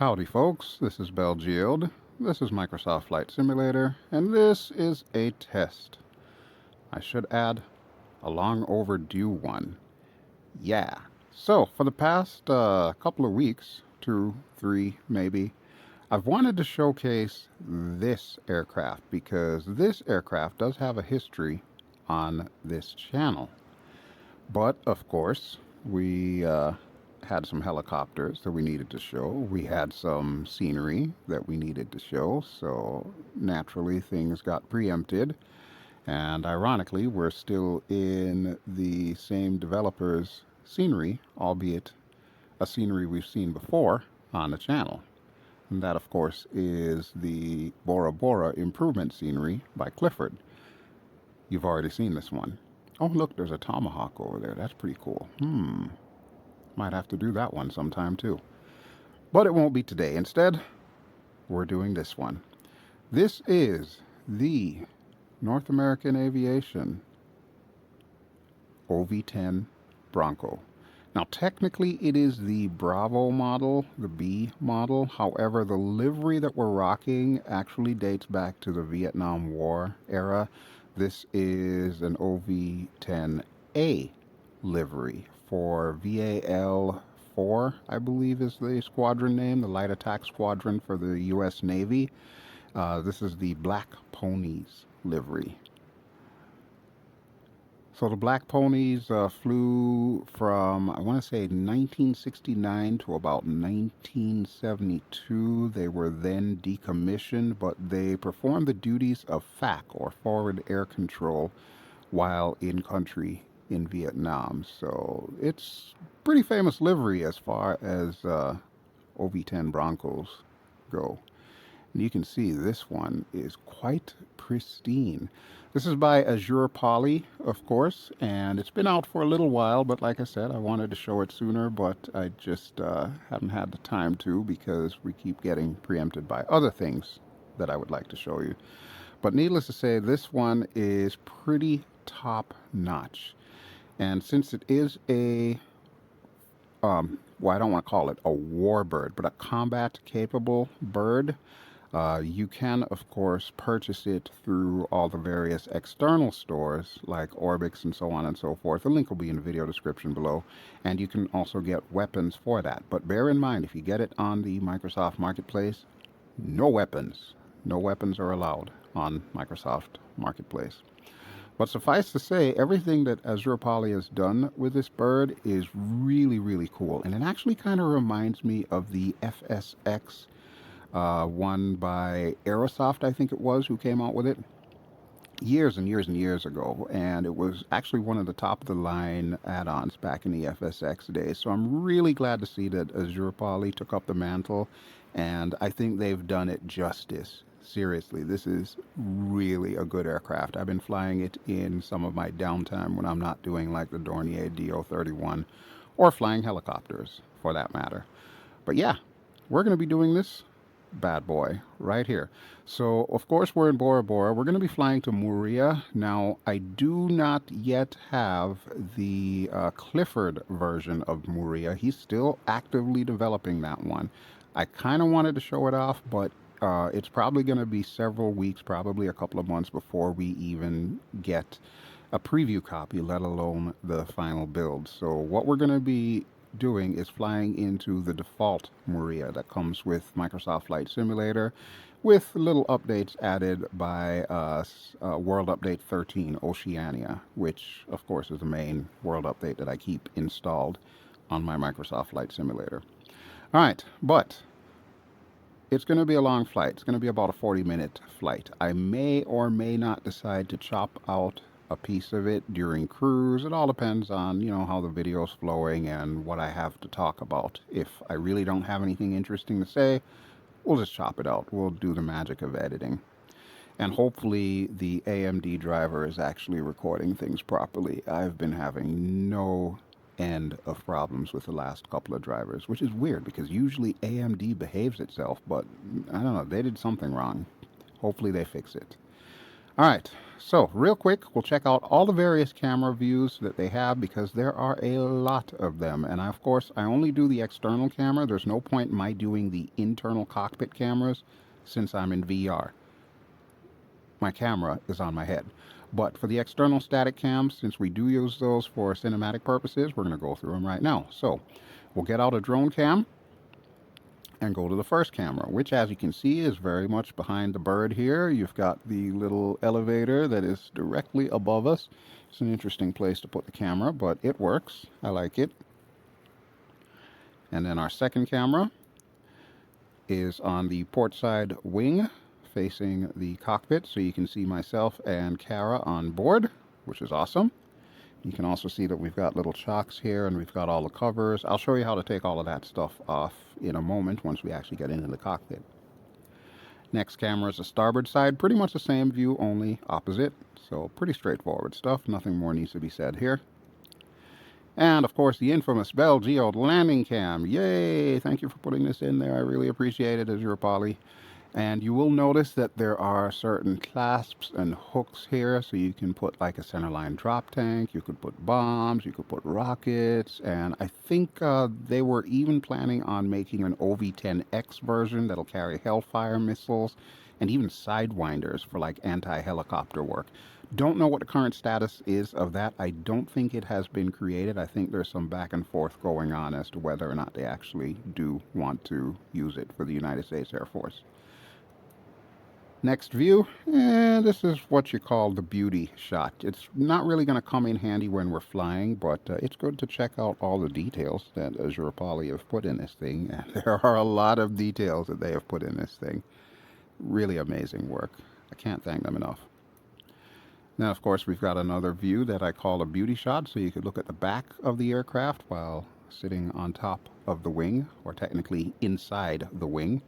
Howdy folks, this is BelGeode, this is Microsoft Flight Simulator, and this is a test. I should add a long overdue one. Yeah. So, for the past couple of weeks, 2, 3 maybe, I've wanted to showcase this aircraft because this aircraft does have a history on this channel. But, of course, we had some helicopters that we needed to show. We had some scenery that we needed to show. So, naturally, things got preempted. And ironically, we're still in the same developer's scenery, albeit a scenery we've seen before on the channel. And that, of course, is the Bora Bora improvement scenery by Clifford. You've already seen this one. Oh, look, there's a Tomahawk over there. That's pretty cool. Might have to do that one sometime too. But it won't be today. Instead, we're doing this one. This is the North American Aviation OV-10 Bronco. Now, technically, it is the Bravo model, the B model. However, the livery that we're rocking actually dates back to the Vietnam War era. This is an OV-10A livery for VAL-4, I believe is the squadron name, the Light Attack Squadron for the U.S. Navy. This is the Black Ponies livery. So the Black Ponies flew from, I want to say, 1969 to about 1972. They were then decommissioned, but they performed the duties of FAC, or Forward Air Control, while in country in Vietnam. So it's pretty famous livery as far as OV-10 Broncos go. And you can see this one is quite pristine. This is by AzurPoly, of course, and it's been out for a little while, but like I said, I wanted to show it sooner, but I just haven't had the time to because we keep getting preempted by other things that I would like to show you. But needless to say, this one is pretty top-notch. And since it is a, well, I don't want to call it a warbird, but a combat-capable bird, you can, of course, purchase it through all the various external stores like Orbix and so on and so forth. The link will be in the video description below. And you can also get weapons for that. But bear in mind, if you get it on the Microsoft Marketplace, no weapons. No weapons are allowed on Microsoft Marketplace. But suffice to say, everything that AzurPoly has done with this bird is really, really cool. And it actually kind of reminds me of the FSX one by Aerosoft, I think it was, who came out with it years and years and years ago. And it was actually one of the top-of-the-line add-ons back in the FSX days. So I'm really glad to see that AzurPoly took up the mantle. And I think they've done it justice. Seriously, this is really a good aircraft. I've been flying it in some of my downtime when I'm not doing like the Dornier DO-31 or flying helicopters for that matter. But yeah, we're going to be doing this bad boy right here. So, of course, we're in Bora Bora. We're going to be flying to Moorea. Now, I do not yet have the Clifford version of Moorea. He's still actively developing that one. I kind of wanted to show it off, but it's probably going to be several weeks, probably a couple of months before we even get a preview copy, let alone the final build. So what we're going to be doing is flying into the default Moorea that comes with Microsoft Flight Simulator with little updates added by World Update 13 Oceania, which of course is the main world update that I keep installed on my Microsoft Flight Simulator. All right, but it's going to be a long flight. It's going to be about a 40-minute flight. I may or may not decide to chop out a piece of it during cruise. It all depends on, how the video's flowing and what I have to talk about. If I really don't have anything interesting to say, we'll just chop it out. We'll do the magic of editing. And hopefully the AMD driver is actually recording things properly. I've been having no end of problems with the last couple of drivers, which is weird because usually AMD behaves itself, but I don't know, they did something wrong. Hopefully they fix it. All right, so real quick, we'll check out all the various camera views that they have because there are a lot of them. And of course, I only do the external camera. There's no point in my doing the internal cockpit cameras since I'm in VR. My camera is on my head. But for the external static cams, since we do use those for cinematic purposes, we're going to go through them right now. So we'll get out a drone cam and go to the first camera, which as you can see is very much behind the bird here. You've got the little elevator that is directly above us. It's an interesting place to put the camera, but it works. I like it. And then our second camera is on the port side wing facing the cockpit, so you can see myself and Kara on board, which is awesome. You can also see that we've got little chocks here and we've got all the covers. I'll show you how to take all of that stuff off in a moment once we actually get into the cockpit. Next camera is the starboard side, pretty much the same view, only opposite. So pretty straightforward stuff, nothing more needs to be said here. And of course the infamous BelGeode landing cam. Yay! Thank you for putting this in there, I really appreciate it, AzurPoly. And you will notice that there are certain clasps and hooks here, so you can put like a centerline drop tank, you could put bombs, you could put rockets, and I think they were even planning on making an OV-10X version that'll carry Hellfire missiles and even sidewinders for like anti-helicopter work. Don't know what the current status is of that. I don't think it has been created. I think there's some back and forth going on as to whether or not they actually do want to use it for the United States Air Force. Next view, and this is what you call the beauty shot. It's not really going to come in handy when we're flying, but it's good to check out all the details that AzurPoly have put in this thing. And there are a lot of details that they have put in this thing. Really amazing work. I can't thank them enough. Now, of course, we've got another view that I call a beauty shot, so you could look at the back of the aircraft while sitting on top of the wing, or technically inside the wing.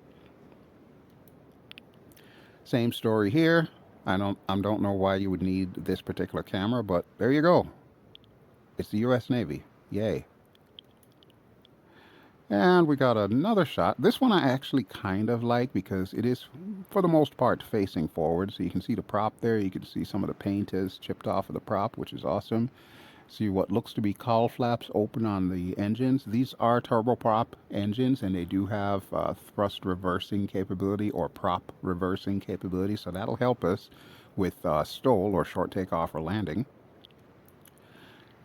Same story here. I don't know why you would need this particular camera, but there you go. It's the US Navy. Yay. And we got another shot. This one I actually kind of like because it is, for the most part, facing forward. So you can see the prop there. You can see some of the paint is chipped off of the prop, which is awesome. See what looks to be cowl flaps open on the engines. These are turboprop engines, and they do have thrust reversing capability or prop reversing capability, so that'll help us with STOL or short takeoff or landing.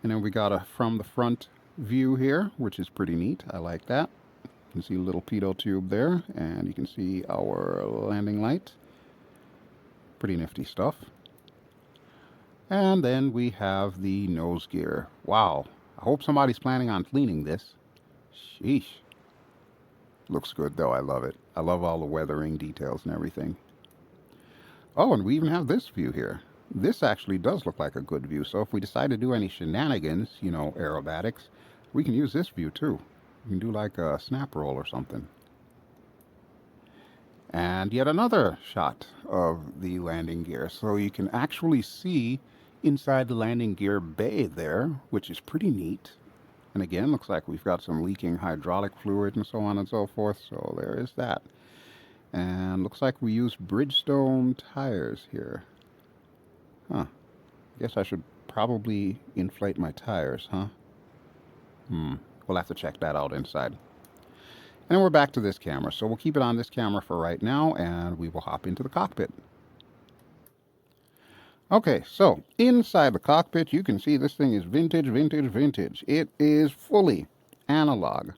And then we got a from the front view here, which is pretty neat. I like that. You can see a little pitot tube there, and you can see our landing light. Pretty nifty stuff. And then we have the nose gear. Wow. I hope somebody's planning on cleaning this. Sheesh. Looks good though. I love it. I love all the weathering details and everything. Oh, and we even have this view here. This actually does look like a good view. So if we decide to do any shenanigans, you know, aerobatics, we can use this view too. We can do like a snap roll or something. And yet another shot of the landing gear. So you can actually see inside the landing gear bay there, which is pretty neat. And again, looks like we've got some leaking hydraulic fluid and so on and so forth. So there is that. And looks like we use Bridgestone tires here. Huh. Guess I should probably inflate my tires, huh? We'll have to check that out inside. And then we're back to this camera. So we'll keep it on this camera for right now, and we will hop into the cockpit. Okay, so inside the cockpit, you can see this thing is vintage, vintage, vintage. It is fully analog.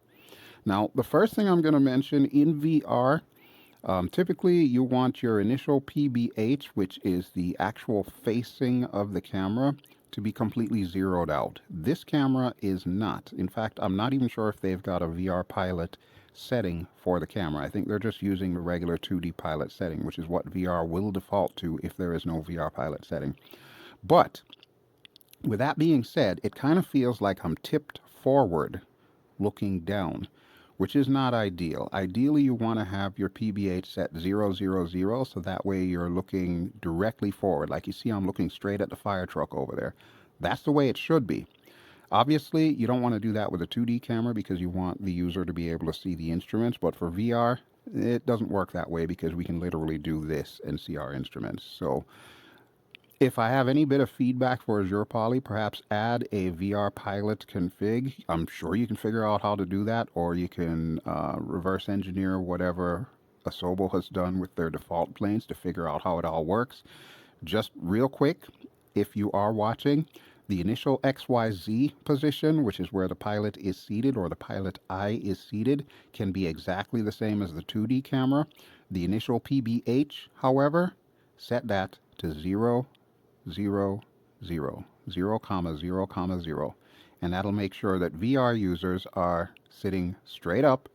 Now, the first thing I'm going to mention in VR, typically you want your initial PBH, which is the actual facing of the camera, to be completely zeroed out. This camera is not. In fact, I'm not even sure if they've got a VR pilot setting for the camera. I think they're just using the regular 2D pilot setting, which is what VR will default to if there is no VR pilot setting. But with that being said, it kind of feels like I'm tipped forward looking down, which is not ideal. Ideally, you want to have your PBH set 000, so that way you're looking directly forward. Like you see, I'm looking straight at the fire truck over there. That's the way it should be. Obviously, you don't want to do that with a 2D camera because you want the user to be able to see the instruments, but for VR, it doesn't work that way because we can literally do this and see our instruments. So If I have any bit of feedback for AzurPoly, perhaps add a VR pilot config. I'm sure you can figure out how to do that, or you can reverse engineer whatever Asobo has done with their default planes to figure out how it all works. Just real quick, if you are watching, the initial XYZ position, which is where the pilot is seated or the pilot eye is seated, can be exactly the same as the 2D camera. The initial PBH, however, set that to 0, 0, 0, 0, comma 0, comma 0. And that'll make sure that VR users are sitting straight up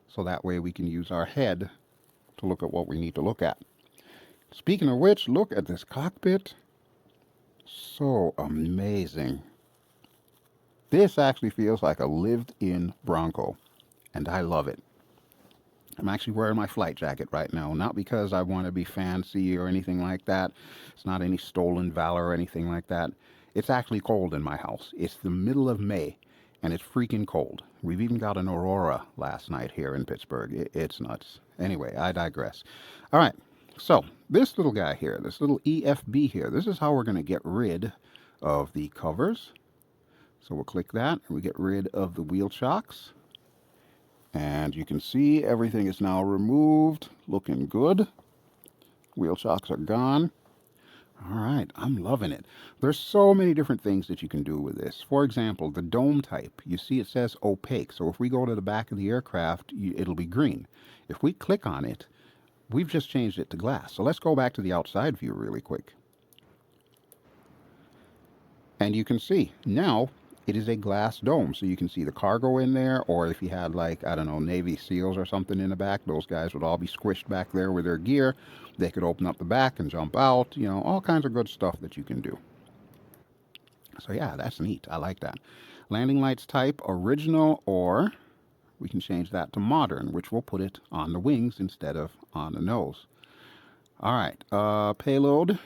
so that way we can use our head to look at what we need to look at. Speaking of which, look at this cockpit. So amazing. This actually feels like a lived-in Bronco, and I love it. I'm actually wearing my flight jacket right now, not because I want to be fancy or anything like that. It's not any stolen valor or anything like that. It's actually cold in my house. It's the middle of May, and it's freaking cold. We've even got an aurora last night here in Pittsburgh. It's nuts. Anyway, I digress. All right, so this little guy here, this little EFB here, this is how we're going to get rid of the covers. So we'll click that, and we get rid of the wheel chocks. And you can see everything is now removed, looking good. Wheel chocks are gone. All right, I'm loving it. There's so many different things that you can do with this. For example, the dome type. You see it says opaque. So if we go to the back of the aircraft, it'll be green. If we click on it, we've just changed it to glass. So let's go back to the outside view really quick. And you can see now it is a glass dome, so you can see the cargo in there, or if you had, like, I don't know, Navy SEALs or something in the back, those guys would all be squished back there with their gear. They could open up the back and jump out, you know, all kinds of good stuff that you can do. So yeah, that's neat. I like that. Landing lights type original, or we can change that to modern, which will put it on the wings instead of on the nose. All right, payload.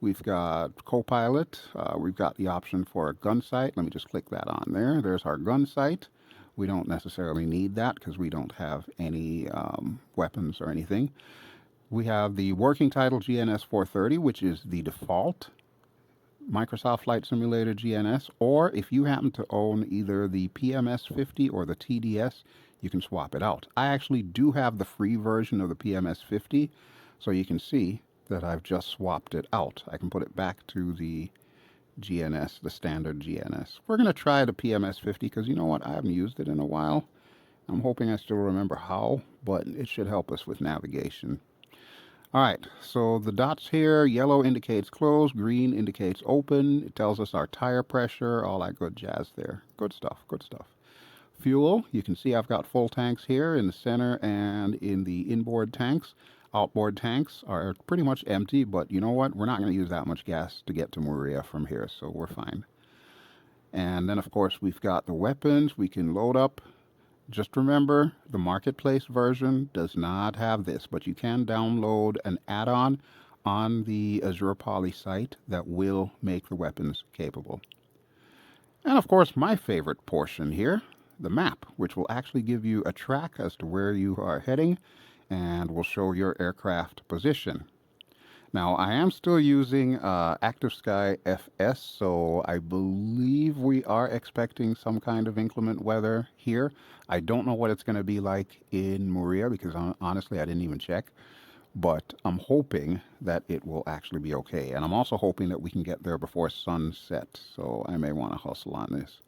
We've got Copilot. We've got the option for a gun sight. Let me just click that on there. There's our gun sight. We don't necessarily need that because we don't have any weapons or anything. We have the working title GNS 430, which is the default Microsoft Flight Simulator GNS. Or if you happen to own either the PMS 50 or the TDS, you can swap it out. I actually do have the free version of the PMS 50, so you can see that I've just swapped it out. I can put it back to the GNS, the standard GNS. We're going to try the PMS 50 because you know what? I haven't used it in a while. I'm hoping I still remember how, but it should help us with navigation. All right, so the dots here, yellow indicates closed, green indicates open. It tells us our tire pressure, all that good jazz there. Good stuff, good stuff. Fuel, you can see I've got full tanks here in the center and in the inboard tanks. Outboard tanks are pretty much empty, but you know what? We're not going to use that much gas to get to Moorea from here, so we're fine. And then, of course, we've got the weapons we can load up. Just remember, the Marketplace version does not have this, but you can download an add-on on the AzurPoly site that will make the weapons capable. And, of course, my favorite portion here, the map, which will actually give you a track as to where you are heading, and will show your aircraft position. Now, I am still using ActiveSky FS, so I believe we are expecting some kind of inclement weather here. I don't know what it's going to be like in Moorea because honestly, I didn't even check. But I'm hoping that it will actually be okay. And I'm also hoping that we can get there before sunset, so I may want to hustle on this.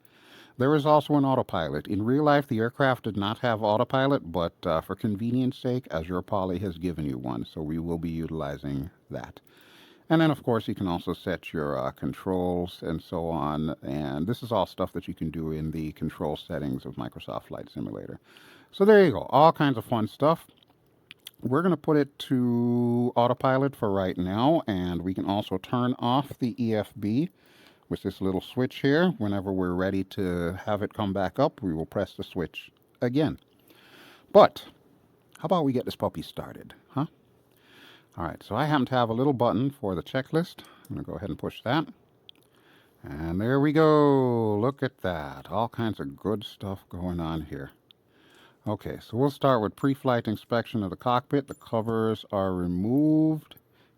There is also an autopilot. In real life, the aircraft did not have autopilot, but for convenience sake, AzurPoly has given you one, so we will be utilizing that. And then, of course, you can also set your controls and so on. And this is all stuff that you can do in the control settings of Microsoft Flight Simulator. So there you go. All kinds of fun stuff. We're going to put it to autopilot for right now, and we can also turn off the EFB with this little switch here. Whenever we're ready to have it come back up, we will press the switch again. But how about we get this puppy started, huh? All right, so I happen to have a little button for the checklist. I'm going to go ahead and push that. And there we go. Look at that. All kinds of good stuff going on here. Okay, so we'll start with pre-flight inspection of the cockpit. The covers are removed.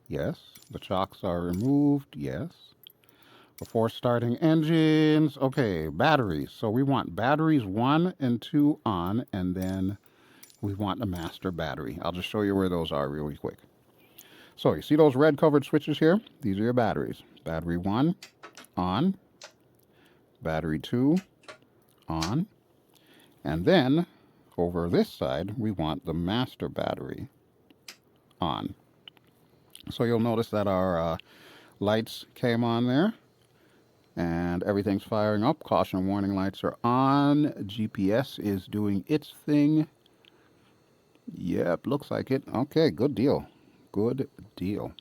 Yes. The chocks are removed. Yes. Before starting engines. Okay, batteries. So we want batteries 1 and 2 on, and then we want a master battery. I'll just show you where those are really quick. So you see those red covered switches here? These are your batteries. Battery 1 on, battery 2 on, and then over this side we want the master battery on. So you'll notice that our lights came on there and everything's firing up. Caution warning lights are on. GPS is doing its thing. Yep, looks like it. Okay, good deal. Good deal.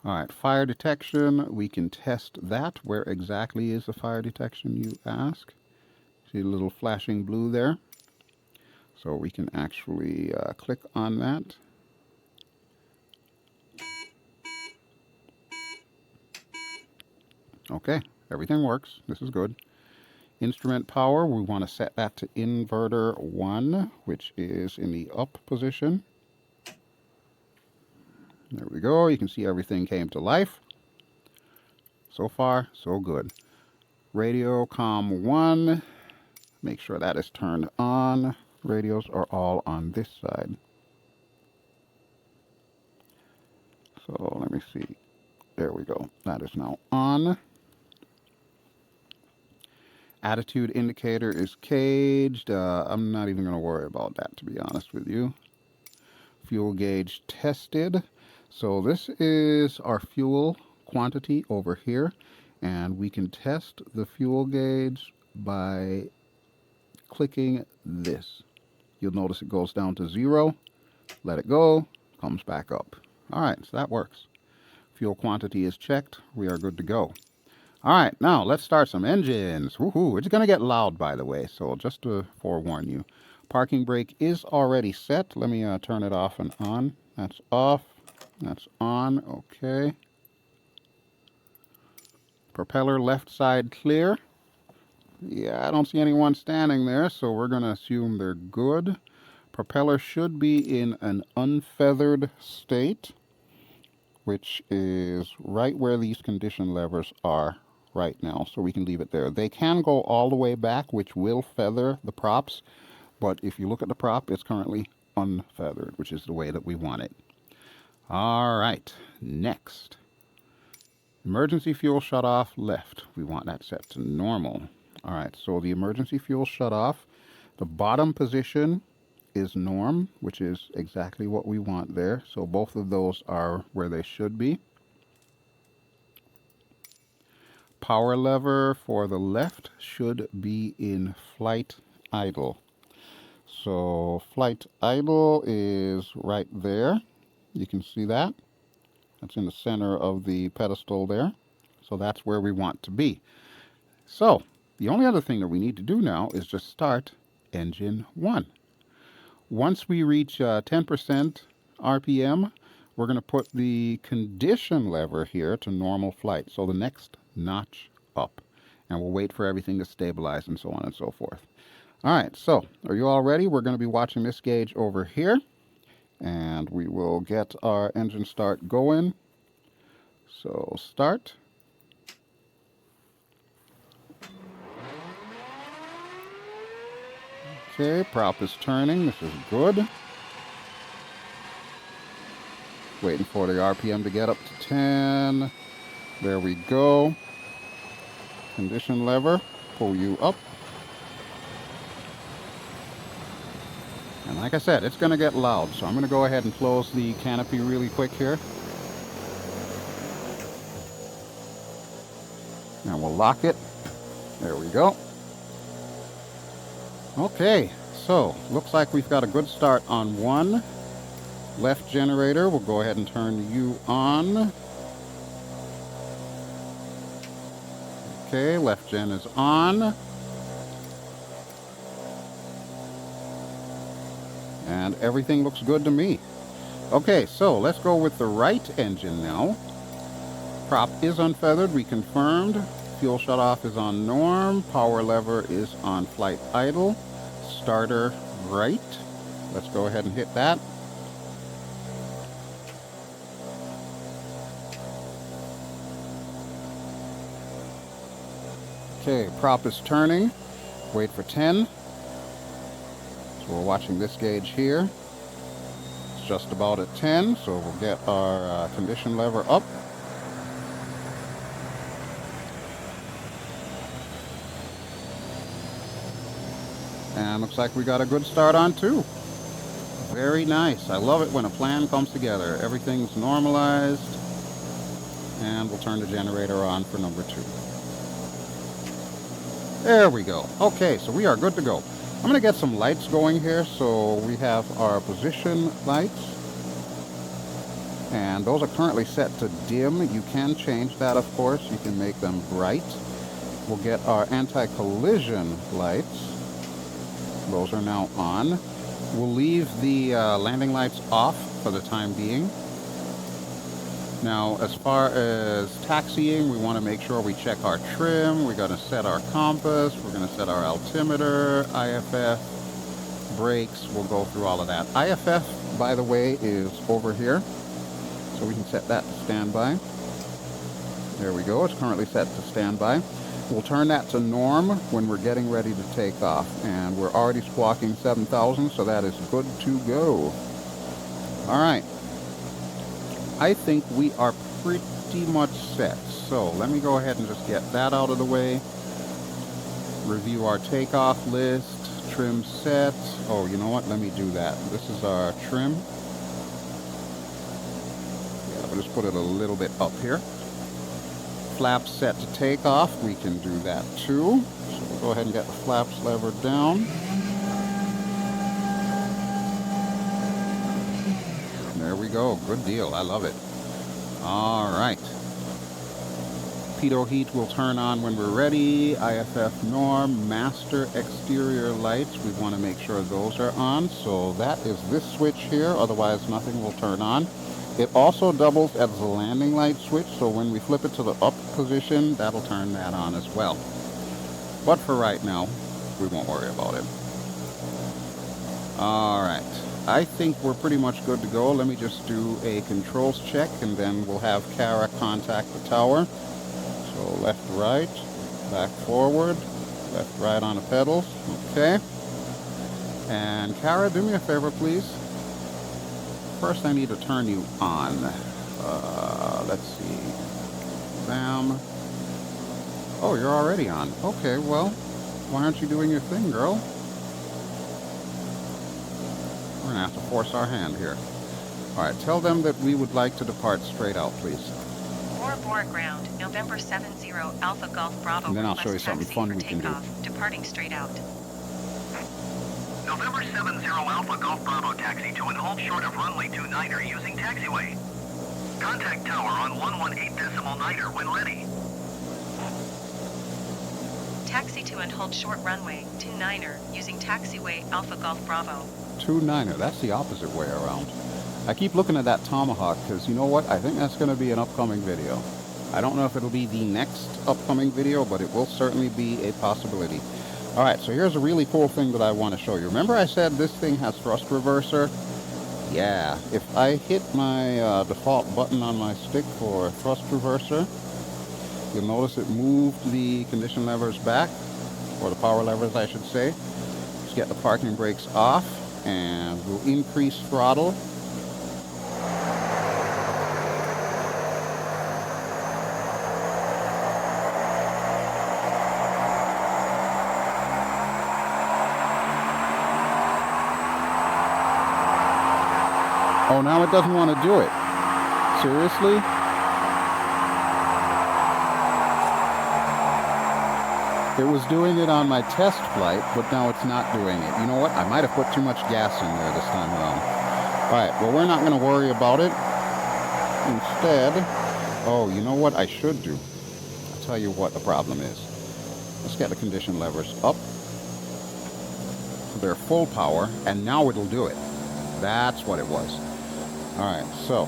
All right, fire detection. We can test that. Where exactly is the fire detection, you ask? See the little flashing blue there? So we can actually click on that. Okay, everything works. This is good. Instrument power, we want to set that to inverter 1, which is in the up position. There we go. You can see everything came to life. So far, so good. Radio comm 1. Make sure that is turned on. Radios are all on this side. So let me see. There we go. That is now on. Attitude indicator is caged. I'm not even going to worry about that, to be honest with you. Fuel gauge tested. So this is our fuel quantity over here, and we can test the fuel gauge by clicking this. You'll notice it goes down to 0. Let it go, comes back up. All right, so that works. Fuel quantity is checked. We are good to go. All right, now let's start some engines. Woohoo! It's going to get loud, by the way, so just to forewarn you. Parking brake is already set. Let me turn it off and on. That's off. That's on. Okay. Propeller left side clear. Yeah, I don't see anyone standing there, so we're going to assume they're good. Propeller should be in an unfeathered state, which is right where these condition levers are right now, so we can leave it there. They can go all the way back, which will feather the props, but if you look at the prop, it's currently unfeathered, which is the way that we want it. All right, next. Emergency fuel shut off left. We want that set to normal. All right, so the emergency fuel shut off. The bottom position is norm, which is exactly what we want there. So both of those are where they should be. Power lever for the left should be in flight idle. So flight idle is right there. You can see that. That's in the center of the pedestal there. So that's where we want to be. So the only other thing that we need to do now is just start engine 1. Once we reach 10% RPM, we're going to put the condition lever here to normal flight. So the next notch up. And we'll wait for everything to stabilize and so on and so forth. All right, so are you all ready? We're going to be watching this gauge over here. And we will get our engine start going. So start. Okay, prop is turning. This is good. Waiting for the RPM to get up to 10. There we go. Condition lever, pull you up. And like I said, it's going to get loud, so I'm going to go ahead and close the canopy really quick here. And we'll lock it. There we go. Okay, so looks like we've got a good start on 1. Left generator, we'll go ahead and turn you on. Okay, left gen is on. And everything looks good to me. Okay, so let's go with the right engine now. Prop is unfeathered, we confirmed. Fuel shut off is on norm. Power lever is on flight idle. Starter right. Let's go ahead and hit that. Okay, prop is turning. Wait for 10. So we're watching this gauge here. It's just about at 10, so we'll get our condition lever up. And looks like we got a good start on 2. Very nice. I love it when a plan comes together. Everything's normalized. And we'll turn the generator on for number 2. There we go. Okay, so we are good to go. I'm going to get some lights going here. So we have our position lights. And those are currently set to dim. You can change that, of course. You can make them bright. We'll get our anti-collision lights. Those are now on. We'll leave the landing lights off for the time being. Now, as far as taxiing, we want to make sure we check our trim. We're going to set our compass. We're going to set our altimeter, IFF, brakes. We'll go through all of that. IFF, by the way, is over here. So we can set that to standby. There we go. It's currently set to standby. We'll turn that to norm when we're getting ready to take off. And we're already squawking 7,000, so that is good to go. All right. I think we are pretty much set. So let me go ahead and just get that out of the way. Review our takeoff list, trim set. Oh, you know what? Let me do that. This is our trim. Yeah, we'll just put it a little bit up here. Flaps set to take off. We can do that too. So we'll go ahead and get the flaps levered down. There we go. Good deal. I love it. All right. Pitot heat will turn on when we're ready. IFF norm, master exterior lights. We want to make sure those are on. So that is this switch here. Otherwise, nothing will turn on. It also doubles as a landing light switch. So when we flip it to the up position, that'll turn that on as well. But for right now, we won't worry about it. All right. I think we're pretty much good to go. Let me just do a controls check, and then we'll have Kara contact the tower. So left, right, back, forward, left, right on the pedals. Okay. And Kara, do me a favor, please. First, I need to turn you on. Let's see. Bam. Oh, you're already on. Okay, well, why aren't you doing your thing, girl? We're going to have to force our hand here. All right, tell them that we would like to depart straight out, please. Bora Bora ground, November 70 Alpha Golf Bravo. And then I'll show you something fun we can do. Departing straight out. November 70 Alpha Golf Bravo taxi to and hold short of runway 29er using taxiway. Contact tower on 118.9er when ready. Taxi to and hold short runway 29er using taxiway Alpha Golf Bravo. 29er, that's the opposite way around. I keep looking at that Tomahawk because you know what? I think that's going to be an upcoming video. I don't know if it'll be the next upcoming video, but it will certainly be a possibility. All right, so here's a really cool thing that I want to show you. Remember I said this thing has thrust reverser? Yeah, if I hit my default button on my stick for thrust reverser, you'll notice it moved the condition levers back, or the power levers I should say. Let's get the parking brakes off, and we'll increase throttle. Oh, now it doesn't want to do it. Seriously? It was doing it on my test flight, but now it's not doing it. You know what? I might have put too much gas in there this time around. All right, well, we're not going to worry about it. Instead, oh, you know what I should do? I'll tell you what the problem is. Let's get the condition levers up. They're full power, and now it'll do it. That's what it was. All right, so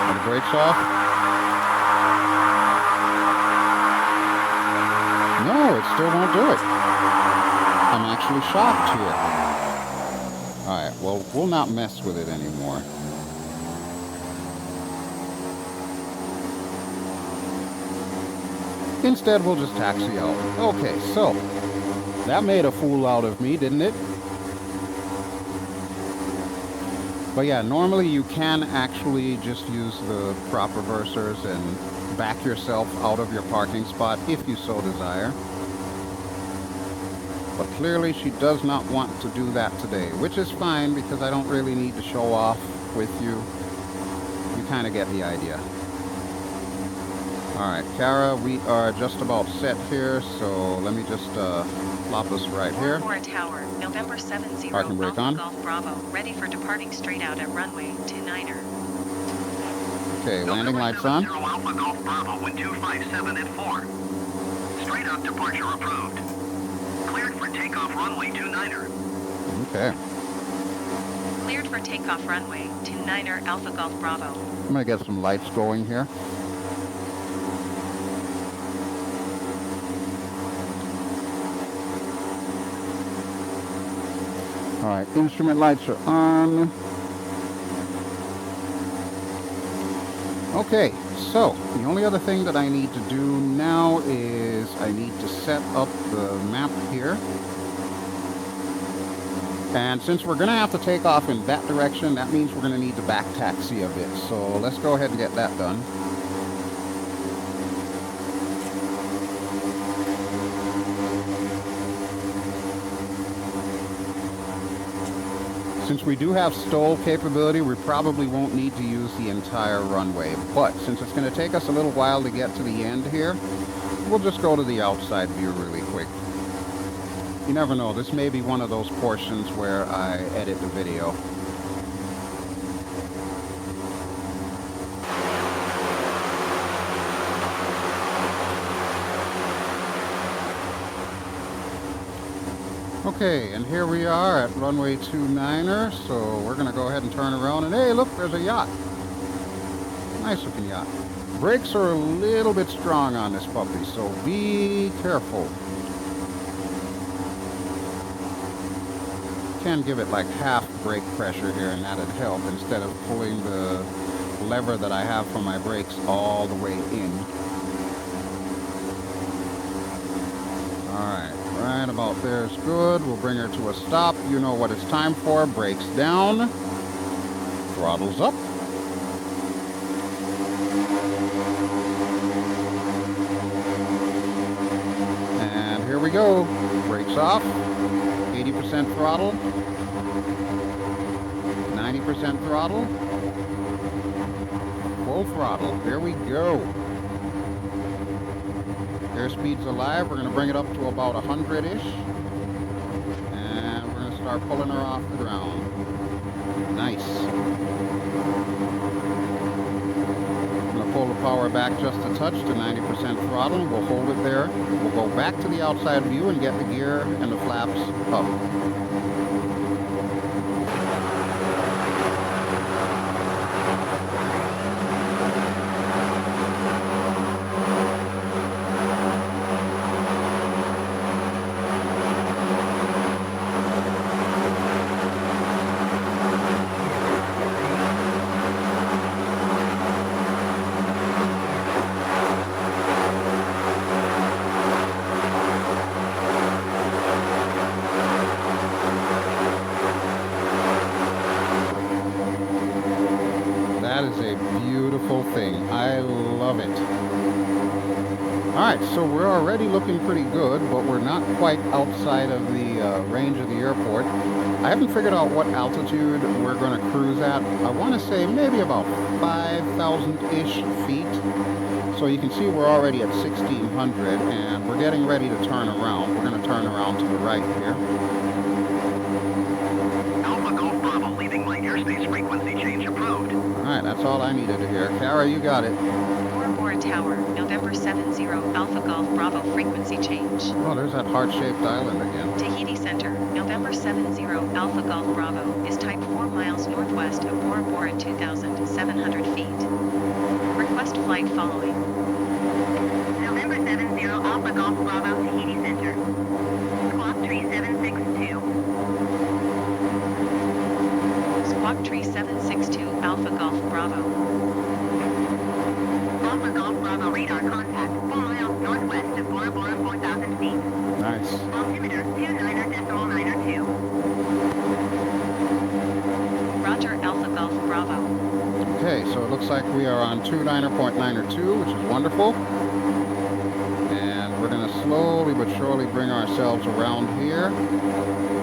the brakes off. No, it still won't do it. I'm actually shocked here. Alright, well, we'll not mess with it anymore. Instead, we'll just taxi out. Okay, so that made a fool out of me, didn't it? But yeah, normally you can actually just use the prop reversers and back yourself out of your parking spot if you so desire. But clearly she does not want to do that today, which is fine because I don't really need to show off with you. You kind of get the idea. Alright, Kara, we are just about set here, so let me just plop us right here. Bora Bora Tower, November 70 Parking brake Alpha on. Golf Bravo, ready for departing straight out at runway 29er. Okay, landing lights on. Alpha Golf Bravo, wind 257 at 4. Straight out departure approved. Cleared for takeoff runway 29er. Okay. Cleared for takeoff runway 29er Alpha Golf Bravo. I'm gonna get some lights going here. Alright, instrument lights are on. Okay, so the only other thing that I need to do now is I need to set up the map here. And since we're going to have to take off in that direction, that means we're going to need to back taxi a bit. So let's go ahead and get that done. Since we do have stall capability, we probably won't need to use the entire runway. But since it's going to take us a little while to get to the end here, we'll just go to the outside view really quick. You never know, this may be one of those portions where I edit the video. Okay, and here we are at runway 29er, so we're gonna go ahead and turn around and hey, look, there's a yacht. Nice looking yacht. Brakes are a little bit strong on this puppy, so be careful. Can give it like half brake pressure here and that'd help instead of pulling the lever that I have for my brakes all the way in. Alright, right about there is good. We'll bring her to a stop. You know what it's time for. Brakes down. Throttles up. And here we go. Brakes off. 80% throttle, 90% throttle, full throttle. Here we go. Airspeed's alive. We're going to bring it up to about 100-ish. And we're going to start pulling her off the ground. Nice. I'm going to pull the power back just a touch to 90% throttle. We'll hold it there. We'll go back to the outside view and get the gear and the flaps up. That is a beautiful thing. I love it. Alright, so we're already looking pretty good, but we're not quite outside of the range of the airport. I haven't figured out what altitude we're going to cruise at. I want to say maybe about 5,000-ish feet. So you can see we're already at 1,600, and we're getting ready to turn around. We're going to turn around to the right here. Alpha Golf Bravo, leaving my airspace frequency change approved. Alright, that's all I needed to hear. Kara, you got it. Bora Bora Tower, November 70 Alpha Golf Bravo frequency change. Oh, there's that heart-shaped island again. Tahiti Center, November 70 Alpha Golf Bravo, is type 4 miles northwest of Bora Bora 2,700 feet. Request flight following. November 70 Alpha Golf Bravo, Tahiti Center. Squawk 3762. Bravo. Alpha Golf Bravo radar contact 4 miles northwest of Bora Bora 4,000 feet. Nice. Altimeter 29.902. Roger, Alpha Golf Bravo. Okay, so it looks like we are on 29.902, which is wonderful. And we're going to slowly but surely bring ourselves around here.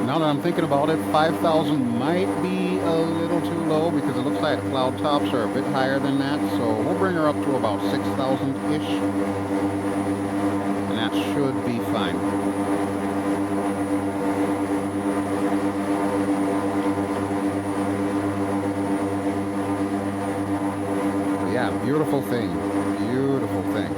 Now that I'm thinking about it, 5,000 might be a little too low because it looks like cloud tops are a bit higher than that. So we'll bring her up to about 6,000-ish. And that should be fine. Yeah, beautiful thing. Beautiful thing.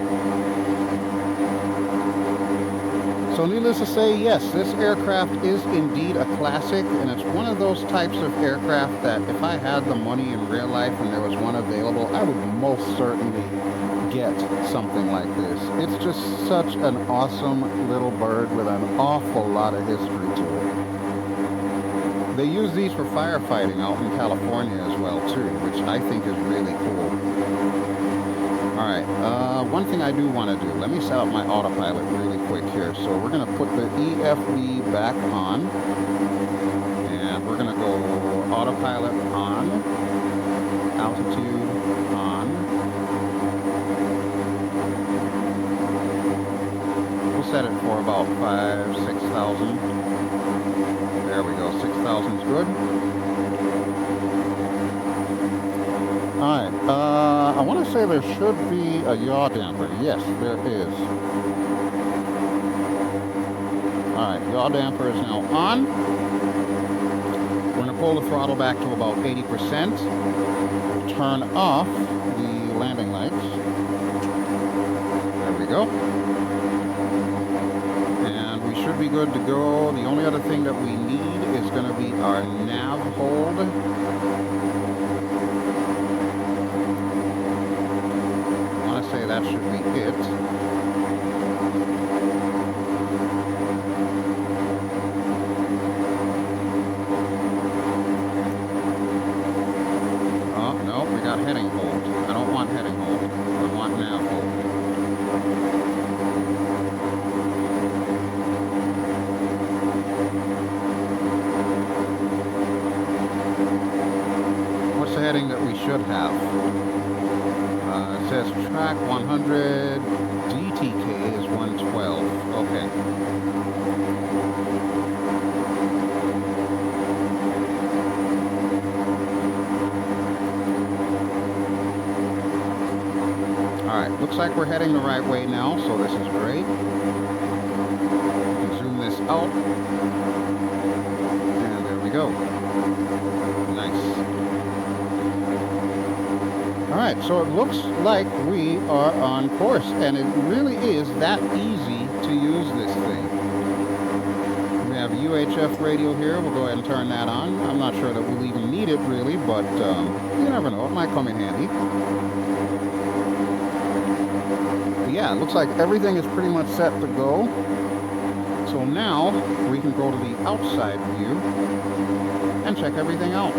So needless to say, yes, this aircraft is indeed a classic, and it's one of those types of aircraft that if I had the money in real life and there was one available, I would most certainly get something like this. It's just such an awesome little bird with an awful lot of history to it. They use these for firefighting out in California as well too, which I think is really cool. Alright, one thing I do want to do, let me set up my autopilot really quick here. So we're going to put the EFB back on, and we're going to go autopilot on, altitude on. We'll set it for about 6,000. There we go, 6,000 is good. Alright, I want to say there should be a yaw damper. Yes, there is. Alright, yaw damper is now on. We're going to pull the throttle back to about 80%. Turn off the landing lights. There we go. And we should be good to go. The only other thing that we need is going to be our nav hold. Say that should be it. Oh, no, we got heading hold. I don't want heading hold. I want nav hold. What's the heading that we should have? It says track 100, DTK is 112. Okay. Alright, looks like we're heading the right way now, so this is great. We can zoom this out. And there we go. Nice. Alright, so it looks like we are on course, and it really is that easy to use this thing. We have UHF radio here. We'll go ahead and turn that on. I'm not sure that we'll even need it really, but you never know. It might come in handy. But yeah, it looks like everything is pretty much set to go. So now we can go to the outside view and check everything out.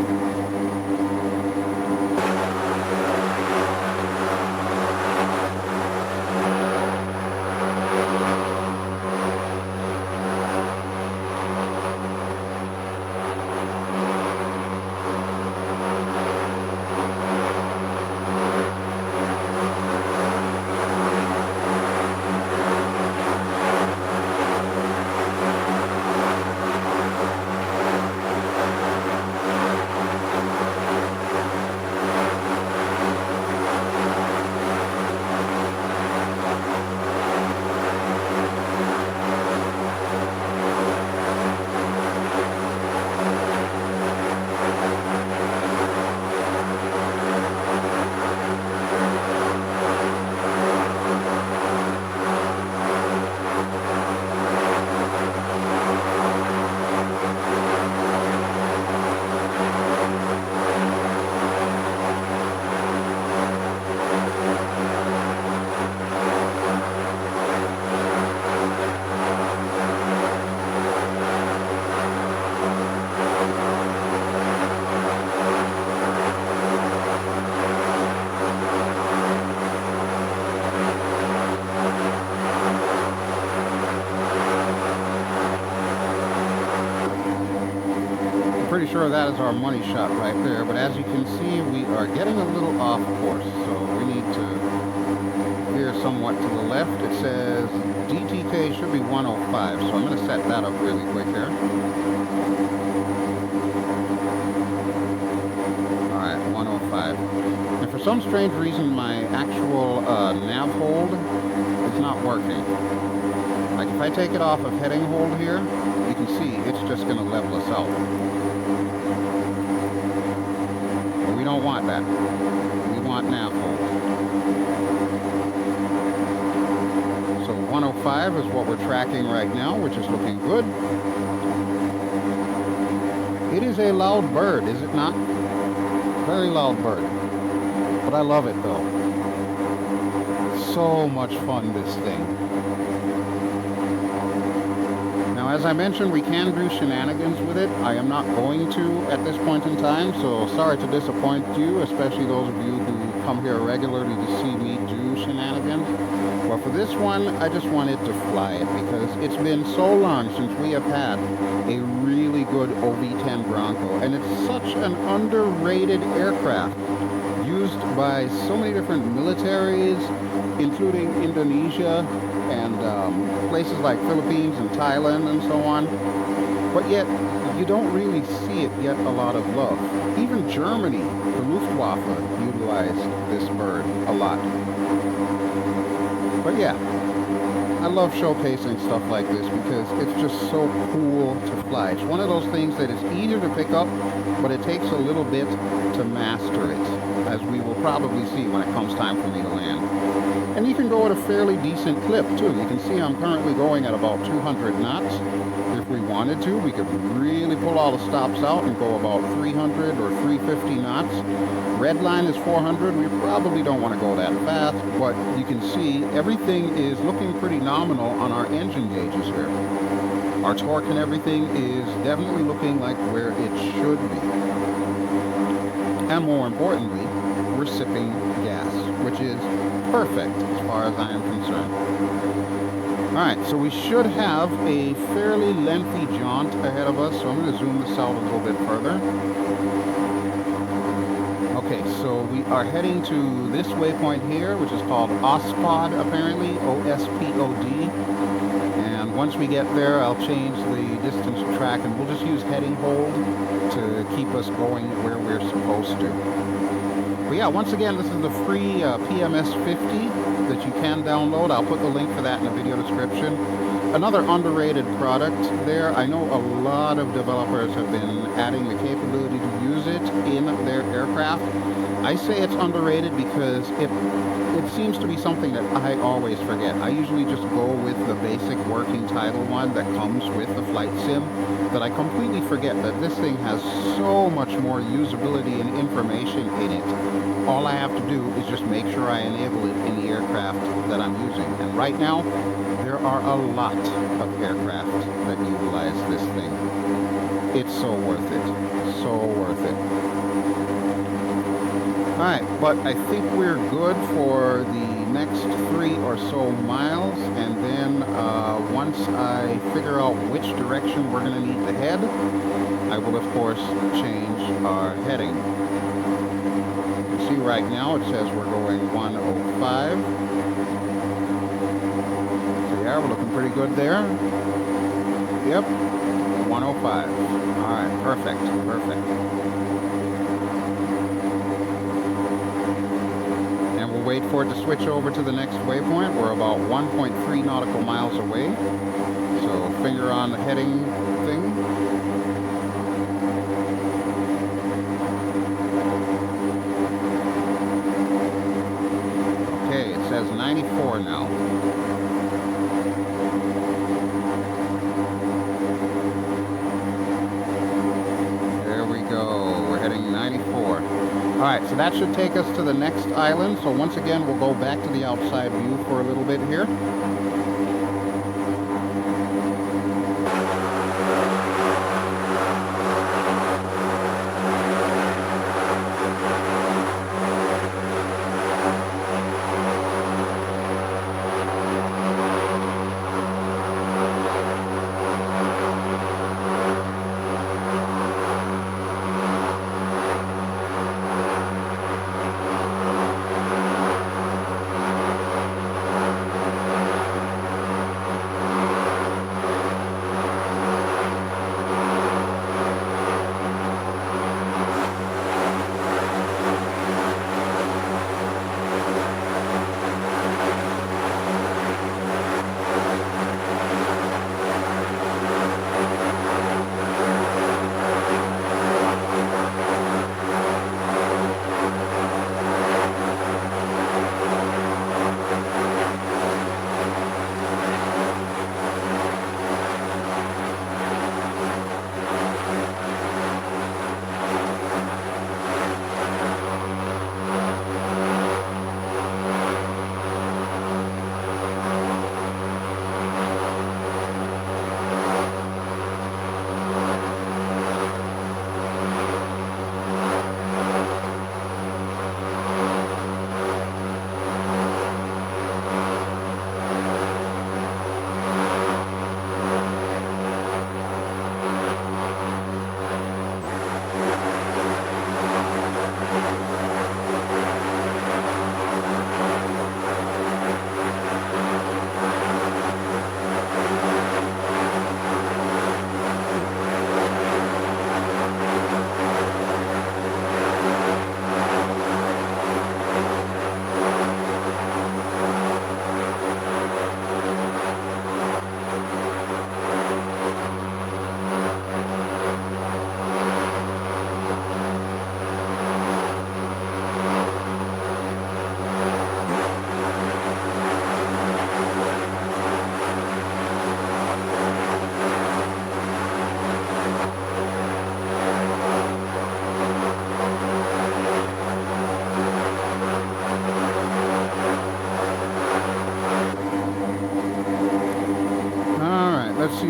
consider that as our money shot right there, but as you can see, we are getting a little off course, so we need to veer somewhat to the left. It says DTK should be 105, so I'm going to set that up really quick here. Alright, 105. And for some strange reason, my actual nav hold is not working. Like if I take it off of heading hold here, you can see it's just going to level us out. But we don't want that. We want nav hold. So 105 is what we're tracking right now, which is looking good. It is a loud bird, is it not? Very loud bird. But I love it though. So much fun, this thing. Now, as I mentioned, we can do shenanigans with it. I am not going to at this point in time, so sorry to disappoint you, especially those of you who come here regularly to see me do shenanigans. But for this one, I just wanted to fly it because it's been so long since we have had a really good OV-10 Bronco, and it's such an underrated aircraft used by so many different militaries, including Indonesia and places like Philippines and Thailand and so on. But yet, you don't really see it get a lot of love. Even Germany, the Luftwaffe, utilized this bird a lot. But yeah, I love showcasing stuff like this because it's just so cool to fly. It's one of those things that is easier to pick up, but it takes a little bit to master it, as we will probably see when it comes time for me to land. And you can go at a fairly decent clip too. You can see I'm currently going at about 200 knots. If we wanted to, we could really pull all the stops out and go about 300 or 350 knots. Red line is 400. We probably don't want to go that fast, but you can see everything is looking pretty nominal on our engine gauges here. Our torque and everything is definitely looking like where it should be. And more importantly, we're sipping gas, which is perfect as far as I am concerned. Alright, so we should have a fairly lengthy jaunt ahead of us, so I'm going to zoom this out a little bit further. Okay, so we are heading to this waypoint here, which is called OSPOD apparently, O-S-P-O-D. And once we get there, I'll change the distance of track, and we'll just use heading hold to keep us going where we're supposed to. But yeah, once again, this is the free PMS 50 that you can download. I'll put the link for that in the video description. Another underrated product there. I know a lot of developers have been adding the capability to use it in their aircraft. I say it's underrated because it seems to be something that I always forget. I usually just go with the basic working title one that comes with the flight sim, that I completely forget that this thing has so much more usability and information in it. All I have to do is just make sure I enable it in the aircraft that I'm using. And right now, there are a lot of aircraft that utilize this thing. It's so worth it. So worth it. Alright, but I think we're good for the next 3 or so miles, and then once I figure out which direction we're going to need to head, I will of course change our heading. You see right now it says we're going 105. So yeah, we're looking pretty good there. Yep, 105. Alright, perfect, perfect. Wait for it to switch over to the next waypoint. We're about 1.3 nautical miles away. So finger on the heading thing. Okay, it says 94 now. There we go. We're heading 94. Alright, so that should take us to the next island. So once again, we'll go back to the outside view for a little bit here.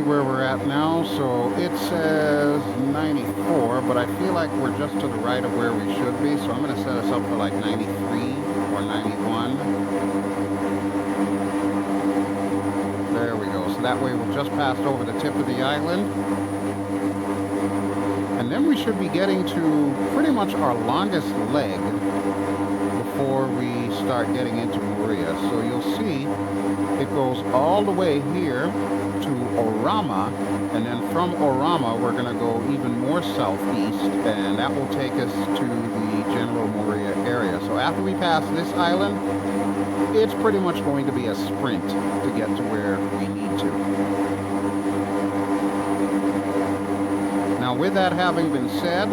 where we're at now. So it says 94, but I feel like we're just to the right of where we should be. So I'm going to set us up for like 93 or 91. There we go. So that way we'll just passed over the tip of the island. And then we should be getting to pretty much our longest leg before we start getting into Moorea. So you'll see it goes all the way here to Orama, and then from Orama we're going to go even more southeast, and that will take us to the general Moorea area. So after we pass this island, it's pretty much going to be a sprint to get to where we need to. Now, with that having been said,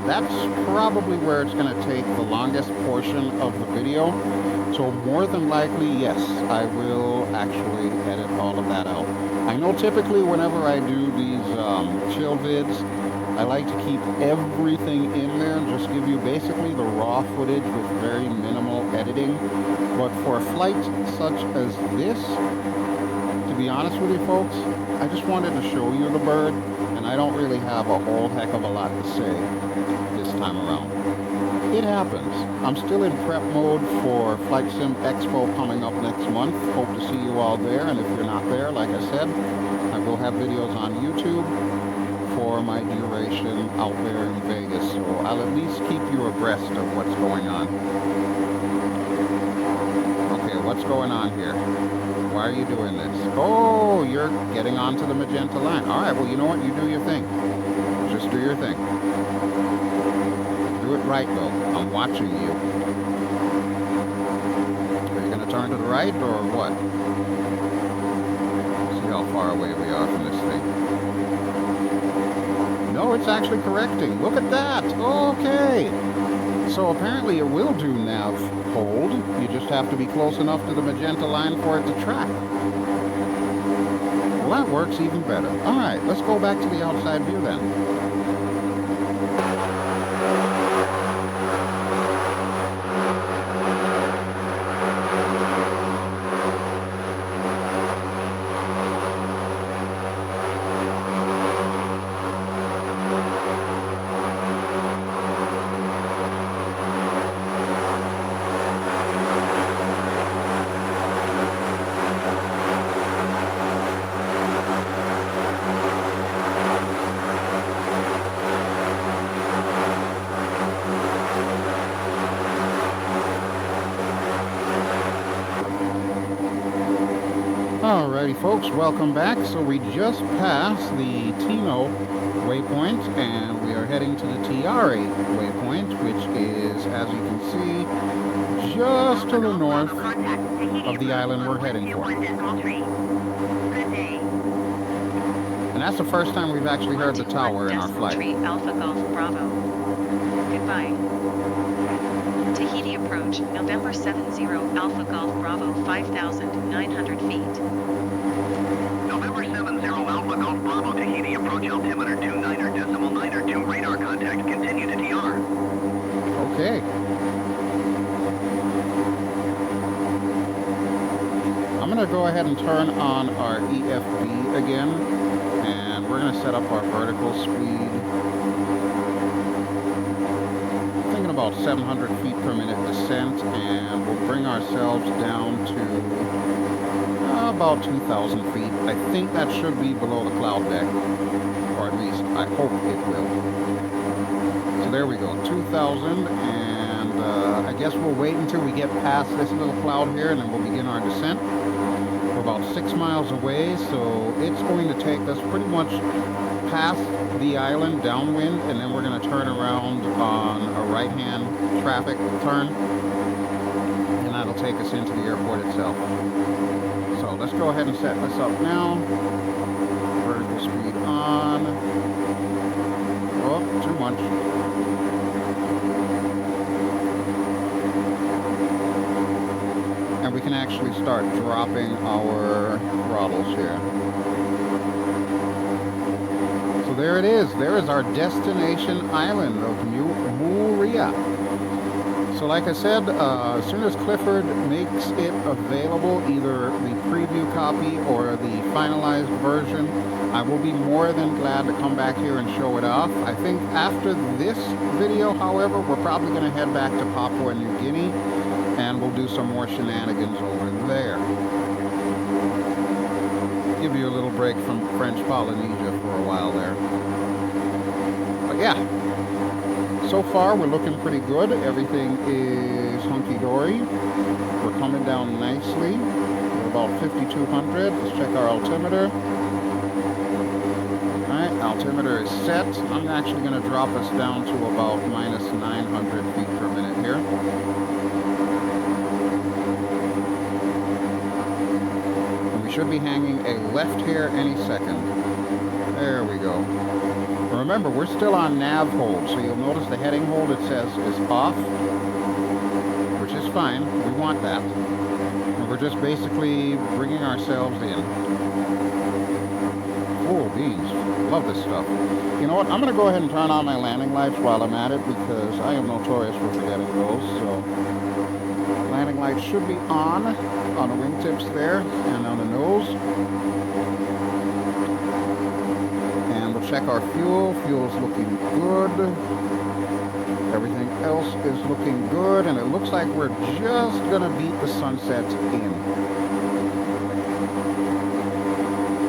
that's probably where it's going to take the longest portion of the video. So more than likely, yes, I will actually edit all of that out. I know typically whenever I do these chill vids, I like to keep everything in there and just give you basically the raw footage with very minimal editing. But for a flight such as this, to be honest with you folks, I just wanted to show you the bird, and I don't really have a whole heck of a lot to say this time around. It happens. I'm still in prep mode for Flight Sim Expo coming up next month. Hope to see you all there, and if you're not there, like I said, I will have videos on YouTube for my duration out there in Vegas, so I'll at least keep you abreast of what's going on. Okay, what's going on here? Why are you doing this? Oh, you're getting onto the magenta line. All right, well, you know what? You do your thing. Just do your thing. Do it right, though. I'm watching you. Are you going to turn to the right, or what? See how far away we are from this thing. No, it's actually correcting. Look at that. Okay. So apparently it will do nav hold. You just have to be close enough to the magenta line for it to track. Well, that works even better. All right, let's go back to the outside view then. Alrighty folks, welcome back. So we just passed the Tino waypoint and we are heading to the Tiare waypoint, which is, as you can see, just to the north of the island we're heading for. And that's the first time we've actually heard the tower in our flight. Alpha Golf Bravo. Goodbye. Tahiti approach, November 70 Alpha Golf Bravo 5,900 feet. November 70 Alpha Golf Bravo Tahiti approach altimeter 29.902 radar contact. Continue to TR. Okay. I'm going to go ahead and turn on our EFB again, and we're going to set up our vertical speed. About 700 feet per minute descent, and we'll bring ourselves down to about 2,000 feet. I think that should be below the cloud deck, or at least I hope it will. So there we go, 2,000, and I guess we'll wait until we get past this little cloud here, and then we'll begin our descent. We're about 6 miles away, so it's going to take us pretty much past the island downwind, and then we're going to turn around on a right-hand traffic turn, and that'll take us into the airport itself. So let's go ahead and set this up now. Vertical speed on. Oh, too much. And we can actually start dropping our throttles here. So there it is. There is our destination island of Moorea. So like I said, as soon as Clifford makes it available, either the preview copy or the finalized version, I will be more than glad to come back here and show it off. I think after this video, however, we're probably going to head back to Papua New Guinea, and we'll do some more shenanigans over there. Give you a little break from French Polynesia for a while there. But yeah, so far we're looking pretty good. Everything is hunky-dory. We're coming down nicely. We're about 5,200. Let's check our altimeter. Alright, altimeter is set. I'm actually going to drop us down to about minus 900 feet per minute here. And we should be hanging a left here any second. There we go. Remember, we're still on nav hold, so you'll notice the heading hold it says is off, which is fine. We want that. And we're just basically bringing ourselves in. Oh, beans. Love this stuff. You know what? I'm going to go ahead and turn on my landing lights while I'm at it, because I am notorious for forgetting those. So, landing lights should be on the wingtips there and on the nose. Check our fuel. Fuel's looking good. Everything else is looking good, and it looks like we're just gonna beat the sunset in.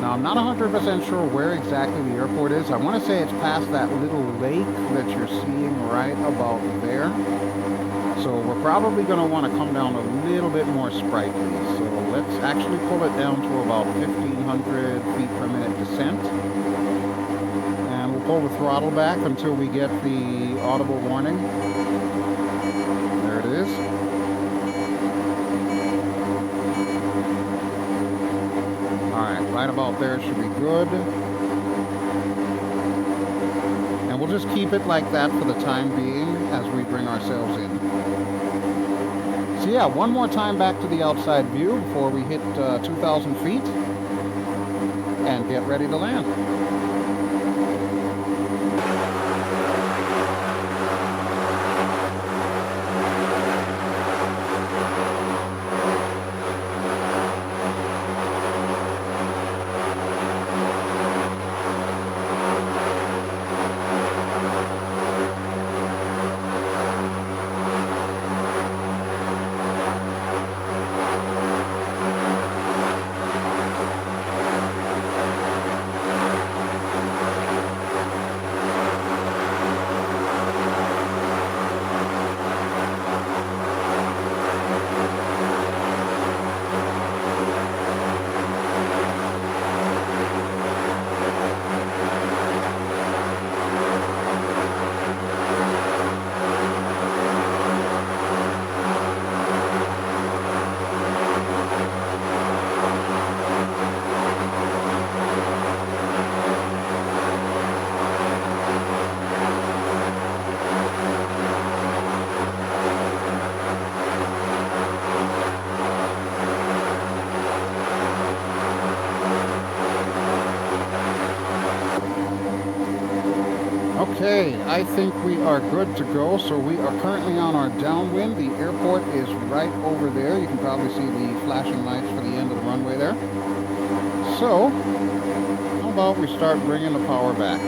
Now, I'm not 100% sure where exactly the airport is. I want to say it's past that little lake that you're seeing right about there. So we're probably going to want to come down a little bit more sprightly. So let's actually pull it down to about 1,500 feet per minute descent. Pull the throttle back until we get the audible warning. There it is. Alright, right about there should be good. And we'll just keep it like that for the time being as we bring ourselves in. So yeah, one more time back to the outside view before we hit 2,000 feet and get ready to land. Okay, I think we are good to go. So we are currently on our downwind. The airport is right over there. You can probably see the flashing lights for the end of the runway there. So, how about we start bringing the power back?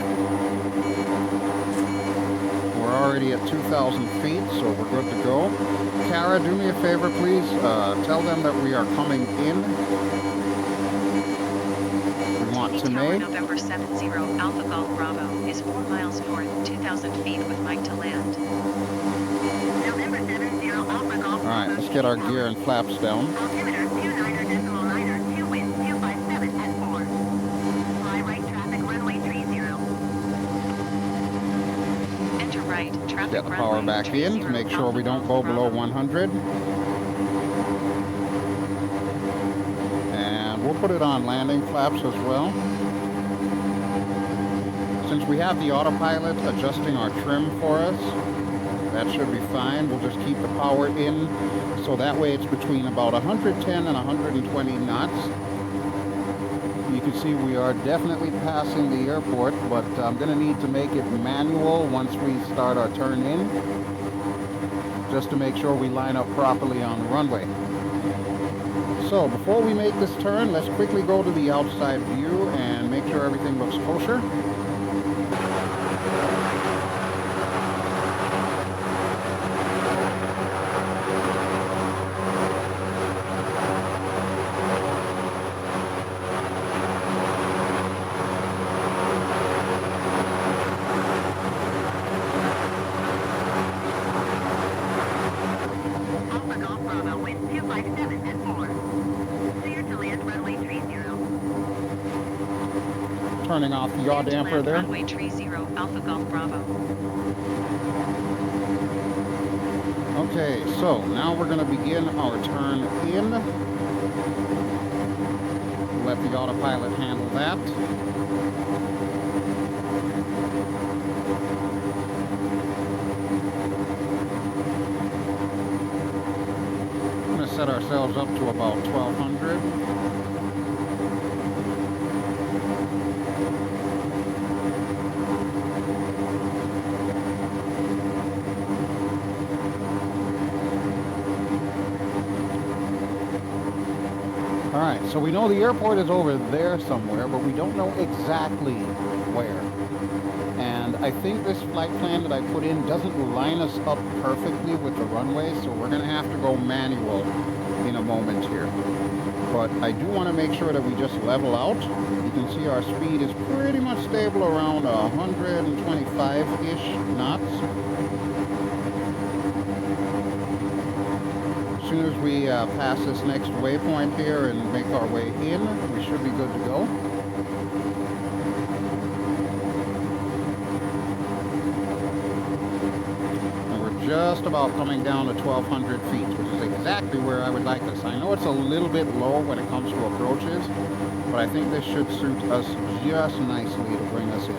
We're already at 2,000 feet, so we're good to go. Kara, do me a favor, please. Tell them that we are coming in. We want to make November 70 Alpha Golf Bravo is 4 miles north, 2,000 feet with Mike to land. November 70 Alpha Golf. Alright, let's get our gear and flaps down. Altimeter 29.9, 2 wind 257 at 4. Fly right traffic runway 30. Enter right, traffic Get the power runway back in to make sure we don't go below 100. And we'll put it on landing flaps as well. Since we have the autopilot adjusting our trim for us, that should be fine. We'll just keep the power in, so that way it's between about 110 and 120 knots. You can see we are definitely passing the airport, but I'm going to need to make it manual once we start our turn in. just to make sure we line up properly on the runway. So before we make this turn, let's quickly go to the outside view and make sure everything looks kosher. Turning off the yaw damper there. Runway 30 Alpha Golf Bravo. Okay, so now we're going to begin our turn in. Let the autopilot handle that. I'm going to set ourselves up to about 1200. Alright, so we know the airport is over there somewhere, but we don't know exactly where. And I think this flight plan that I put in doesn't line us up perfectly with the runway, so we're going to have to go manual in a moment here. But I do want to make sure that we just level out. You can see our speed is pretty much stable around 125-ish knots. As soon as we pass this next waypoint here and make our way in, we should be good to go. And we're just about coming down to 1,200 feet, which is exactly where I would like us. I know it's a little bit low when it comes to approaches, but I think this should suit us just nicely to bring us in.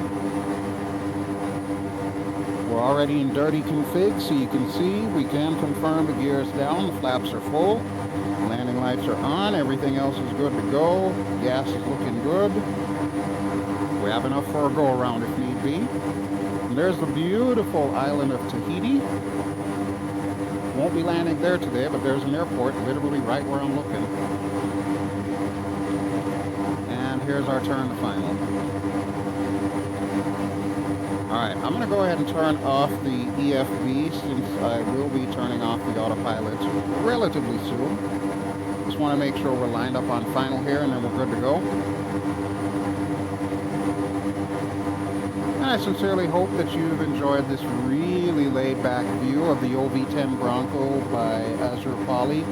We're already in dirty config, so you can see we can confirm the gear's down, the flaps are full, landing lights are on, everything else is good to go, gas is looking good. We have enough for a go-around if need be. And there's the beautiful island of Tahiti. Won't be landing there today, but there's an airport literally right where I'm looking. And here's our turn to final. Alright, I'm going to go ahead and turn off the EFB since I will be turning off the autopilot relatively soon. Just want to make sure we're lined up on final here and then we're good to go. And I sincerely hope that you've enjoyed this really laid-back view of the OV-10 Bronco by AzurPoly.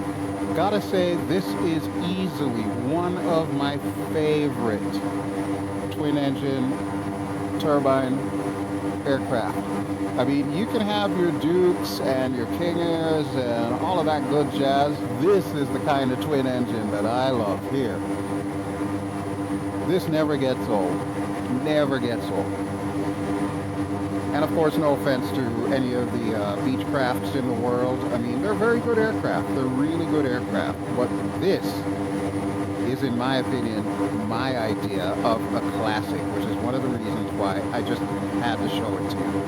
Gotta say, this is easily one of my favorite twin-engine turbine aircraft. I mean, you can have your Dukes and your King Airs and all of that good jazz. This is the kind of twin engine that I love here. This never gets old. Never gets old. And of course, no offense to any of the Beechcrafts in the world. I mean, they're very good aircraft. They're really good aircraft. But this is, in my opinion, my idea of a classic, which is one of the reasons why I just had to show it to you.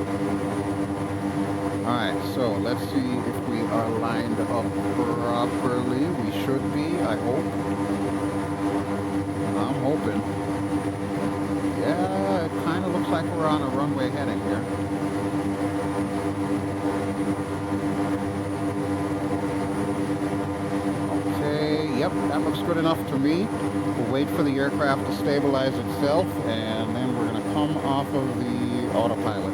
Alright, so let's see if we are lined up properly. We should be, I hope. I'm hoping. Yeah, it kind of looks like we're on a runway heading here. Yep, that looks good enough to me. We'll wait for the aircraft to stabilize itself, and then we're going to come off of the autopilot.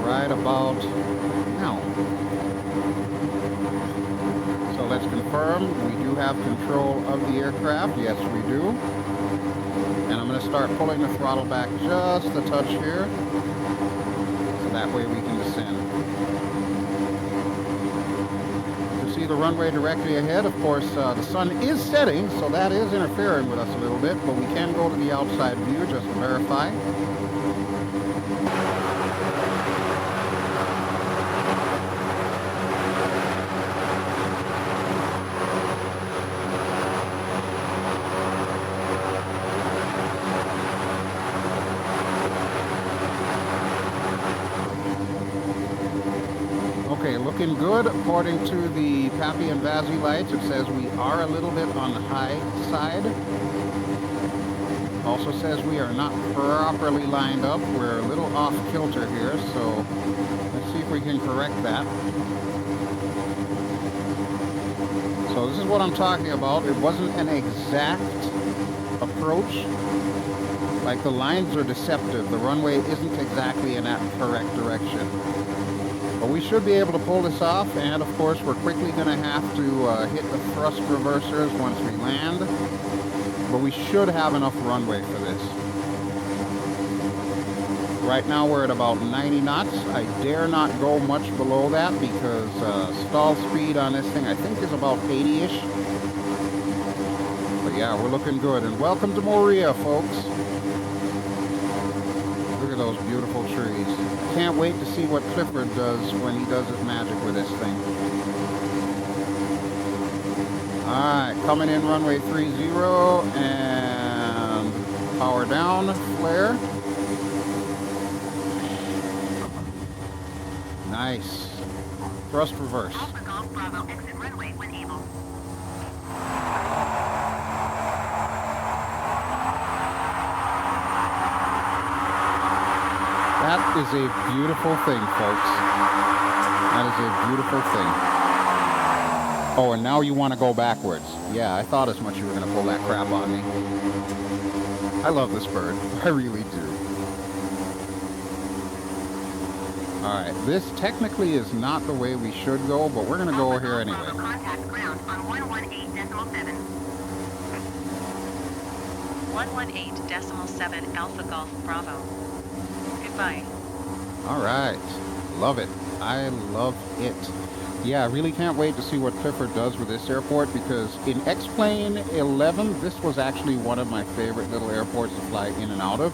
Right about now. So let's confirm we do have control of the aircraft. Yes, we do. And I'm going to start pulling the throttle back just a touch here, so that way we can descend. See the runway directly ahead. Of course, the sun is setting, so that is interfering with us a little bit, but we can go to the outside view just to verify. Okay, looking good. According to the Pappy and Vazzy lights, it says we are a little bit on the high side. Also says we are not properly lined up. We're a little off kilter here, so let's see if we can correct that. So this is what I'm talking about. It wasn't an exact approach. Like, the lines are deceptive. The runway isn't exactly in that correct direction. But we should be able to pull this off, and of course we're quickly going to have to hit the thrust reversers once we land. But we should have enough runway for this. Right now we're at about 90 knots. I dare not go much below that because stall speed on this thing I think is about 80-ish. But yeah, we're looking good. And welcome to Moorea, folks. Look at those beautiful trees. Can't wait to see what Clifford does when he does his magic with this thing. Alright, coming in runway 30 and power down, flare. Nice. Thrust reverse. Alpha Golf Bravo, exit runway when able. That is a beautiful thing, folks. That is a beautiful thing. Oh, and now you want to go backwards. Yeah, I thought as much you were going to pull that crap on me. I love this bird. I really do. Alright, this technically is not the way we should go, but we're going to go here anyway. Contact ground on 118.7. 118.7 Alpha Golf Bravo. Goodbye. Alright. Love it. I love it. Yeah, I really can't wait to see what Clifford does with this airport, because in X-Plane 11, this was actually one of my favorite little airports to fly in and out of.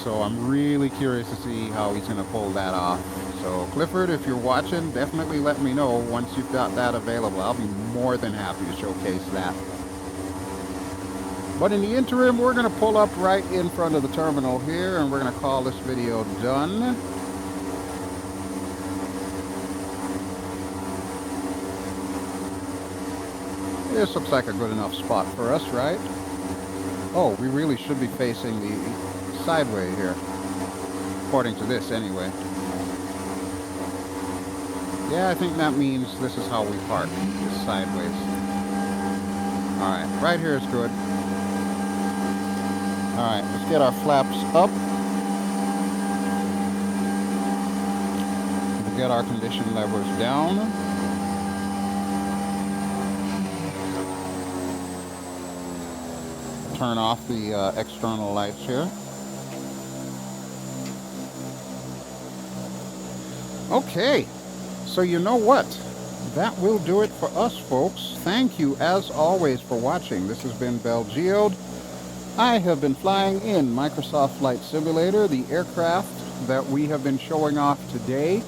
So I'm really curious to see how he's going to pull that off. So Clifford, if you're watching, definitely let me know once you've got that available. I'll be more than happy to showcase that. But in the interim, we're going to pull up right in front of the terminal here, and we're going to call this video done. This looks like a good enough spot for us, right? Oh, we really should be facing the sideway here. According to this, anyway. Yeah, I think that means this is how we park, just sideways. Alright, right here is good. Alright, let's get our flaps up. We'll get our condition levers down. Turn off the external lights here. Okay, so you know what? That will do it for us, folks. Thank you, as always, for watching. This has been BelGeode. I have been flying in Microsoft Flight Simulator. The aircraft that we have been showing off today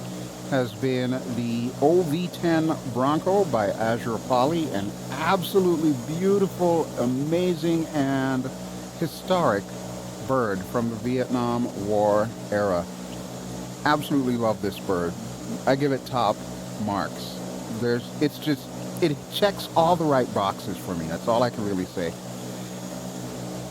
has been the OV-10 Bronco by AzurPoly, an absolutely beautiful, amazing, and historic bird from the Vietnam War era. Absolutely love this bird. I give it top marks. It checks all the right boxes for me. That's all I can really say.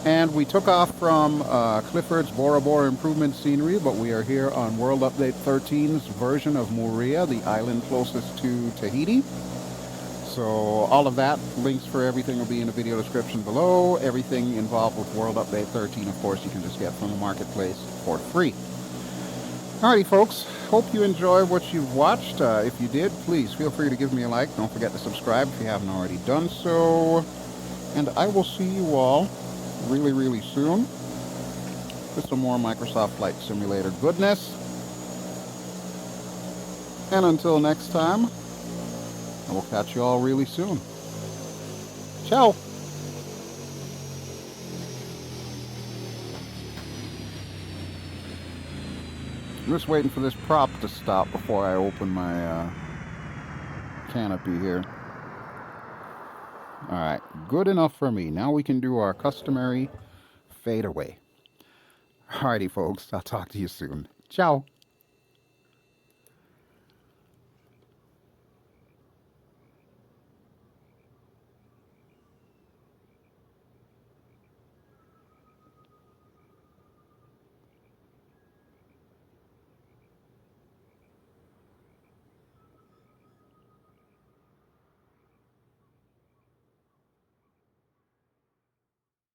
And we took off from Clifford's Bora Bora improvement scenery, but we are here on World Update 13's version of Moorea, the island closest to Tahiti. So all of that, links for everything will be in the video description below. Everything involved with World Update 13, of course, you can just get from the marketplace for free. Alrighty, folks. Hope you enjoy what you've watched. If you did, please feel free to give me a like. Don't forget to subscribe if you haven't already done so. And I will see you all really, really soon with some more Microsoft Flight Simulator goodness. And until next time, I will catch you all really soon. Ciao! I'm just waiting for this prop to stop before I open my canopy here. Alright, good enough for me. Now we can do our customary fade away. Alrighty, folks. I'll talk to you soon. Ciao.